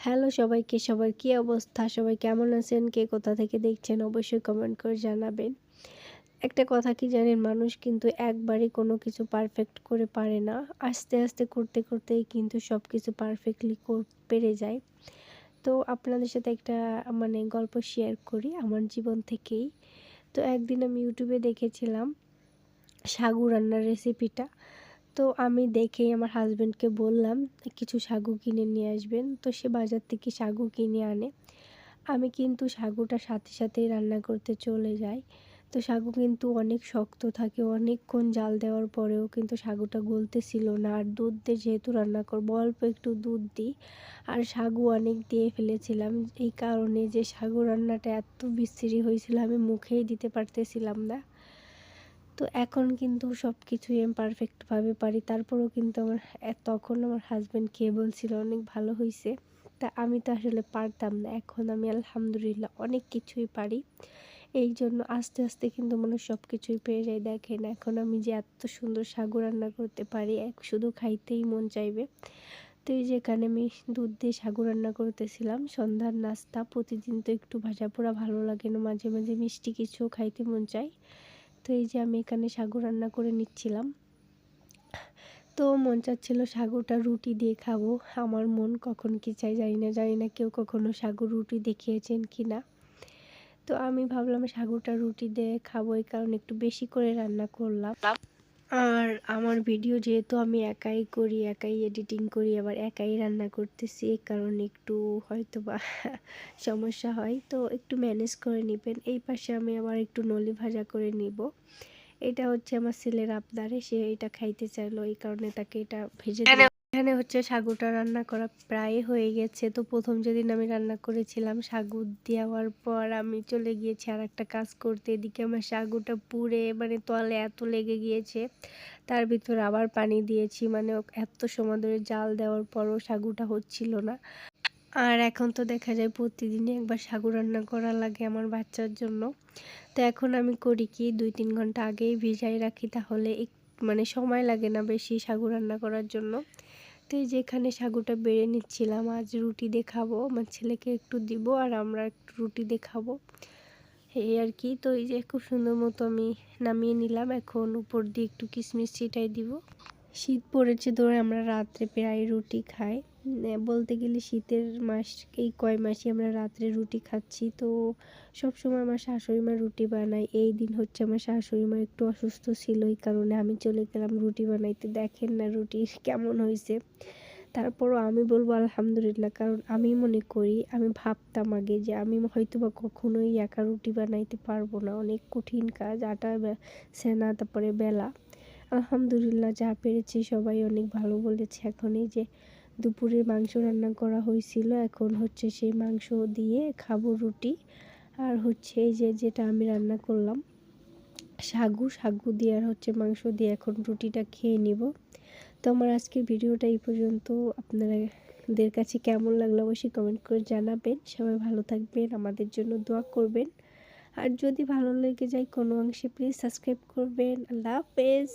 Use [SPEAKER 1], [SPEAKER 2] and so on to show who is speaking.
[SPEAKER 1] Hello সবাইকে, সবার কী অবস্থা? সবাই কেমন আছেন? কে কোথা থেকে দেখছেন? অবশ্যই কমেন্ট করে জানাবেন। একটা কথা কি জানেন? মানুষ কিন্তু একবারই কোনো কিছু পারফেক্ট করে পারে না। আস্তে, আস্তে করতে, করতেই কিন্তু সব কিছু পারফেক্টলি পেরে যায়। তো আপনাদের সাথে একটা গল্প শেয়ার করি আমার জীবন থেকেই। তো একদিন আমি ইউটিউবে দেখেছিলাম সাগু রান্নার রেসিপিটা। তো আমি দেখেই আমার হাসব্যান্ডকে বললাম, কিছু সাগু কিনে নিয়ে আসবেন। তো সে বাজার থেকে সাগু কিনে আনে। আমি কিন্তু সাগুটা সাথে সাথেই রান্না করতে চলে যাই। তো সাগু কিন্তু অনেক শক্ত থাকে, অনেকক্ষণ জাল দেওয়ার পরেও কিন্তু সাগুটা গলতেছিল না। আর দুধ দিয়ে যেহেতু রান্না করবো, অল্প একটু দুধ দিই। আর সাগু অনেক দিয়ে ফেলেছিলাম, এই কারণে যে সাগু রান্নাটা এত বিশ্রী হয়েছিল আমি মুখেই দিতে পারতেছিলাম না। তো এখন কিন্তু সব কিছুই আমি পারফেক্টভাবে পারি। তারপরেও কিন্তু তখন আমার হাসব্যান্ড খেয়ে বলছিল অনেক ভালো হয়েছে। তা আমি তো আসলে পারতাম না। এখন আমি আলহামদুলিল্লাহ অনেক কিছুই পারি। এই জন্য আস্তে আস্তে কিন্তু সব কিছুই পেয়ে যাই। দেখেন এখন আমি যে এত সুন্দর সাগু রান্না করতে পারি, শুধু খাইতেই মন চাইবে। তো এই যে এখানে আমি দুধ দিয়ে সাগু রান্না করতেছিলাম, সন্ধ্যার নাস্তা। প্রতিদিন তো একটু ভাজা পোড়া ভালো লাগে না, মাঝে মাঝে মিষ্টি কিছু খাইতে মন চায়। তো এই যে আমি এখানে সাগু রান্না করে নিচ্ছিলাম। তো মন চাচ্ছিল সাগুটা রুটি দিয়ে খাবো। আমার মন কখন কি চাই জানি না কেউ কখনো সাগু রুটি দেখিয়েছেন কি না। তো আমি ভাবলাম সাগুটা রুটি দিয়ে খাবো, এই কারণে একটু বেশি করে রান্না করলাম। আর আমার ভিডিও যেহেতু আমি একাই করি, একাই এডিটিং করি, আবার একাই রান্না করতেছি, এই কারণে একটু হয়তো বা সমস্যা হয়। তো একটু ম্যানেজ করে নেবেন। এই পাশে আমি আবার একটু নলি ভাজা করে নিব। এটা হচ্ছে আমার ছেলের আবদারে, সে এটা খাইতে চাইলো, এই কারণে তাকে এটা ভেজে দিলাম। এখানে হচ্ছে সাগুটা রান্না করা প্রায় হয়ে গেছে। তো প্রথম যেদিন আমি রান্না করেছিলাম, সাগু দেওয়ার পর আমি চলে গিয়েছি আর একটা কাজ করতে। এদিকে আমার সাগুটা পুড়ে তলে এত লেগে গিয়েছে, তার ভিতরে আবার পানি দিয়েছি। এত সময় ধরে জাল দেওয়ার পরও সাগুটা হচ্ছিল না। আর এখন তো দেখা যায় প্রতিদিনই একবার সাগু রান্না করা লাগে আমার বাচ্চার জন্য। তো এখন আমি করি কি, 2-3 ঘন্টা আগেই ভিজাই রাখি, তাহলে সময় লাগে না বেশি সাগু রান্না করার জন্য। তো এই যে এখানে সাগুটা বেড়ে নিচ্ছিলাম, আজ রুটি দিয়ে খাবো। আমার ছেলেকে একটু দিব আর আমরা একটু রুটি দিয়ে খাবো, এই আর কি। তো এই যে খুব সুন্দর মতো আমি নামিয়ে নিলাম। এখন উপর দিয়ে একটু কিশমিশ ছিটাই দিব। শীত পড়েছে ধরে আমরা রাত্রে প্রায় রুটি খাই। বলতে গেলে শীতের মাস, এই কয় মাসই আমরা রাত্রে রুটি খাচ্ছি। তো সবসময় আমার শাশুড়ি মা রুটি বানায়। এই দিন হচ্ছে আমার শাশুড়ি মা একটু অসুস্থ ছিল, এই কারণে আমি চলে গেলাম রুটি বানাইতে। দেখেন না রুটি কেমন হয়েছে। তারপরও আমি বলবো আলহামদুলিল্লাহ, কারণ আমি মনে করি, আমি ভাবতাম আগে যে আমি হয়তো বা কখনোই একা রুটি বানাইতে পারবো না, অনেক কঠিন কাজ, আটা সেনা, তারপরে বেলা। আলহামদুলিল্লাহ যা পেরেছি সবাই অনেক ভালো বলেছে। এখন এই যে দুপুরে মাংস রান্না করা হয়েছিল, এখন হচ্ছে সেই মাংস দিয়ে খাবো রুটি। আর হচ্ছে এই যে যেটা আমি রান্না করলাম সাগু দিয়ে আর হচ্ছে মাংস দিয়ে এখন রুটিটা খেয়ে নিব। তো আমার আজকের ভিডিওটা এই পর্যন্ত। আপনাদের কাছে কেমন লাগলো অবশ্যই কমেন্ট করে জানাবেন। সবাই ভালো থাকবেন, আমাদের জন্য দোয়া করবেন। আর যদি ভালো লেগে যায় কোনো অংশে প্লিজ সাবস্ক্রাইব করবেন। আল্লাহ হাফেজ।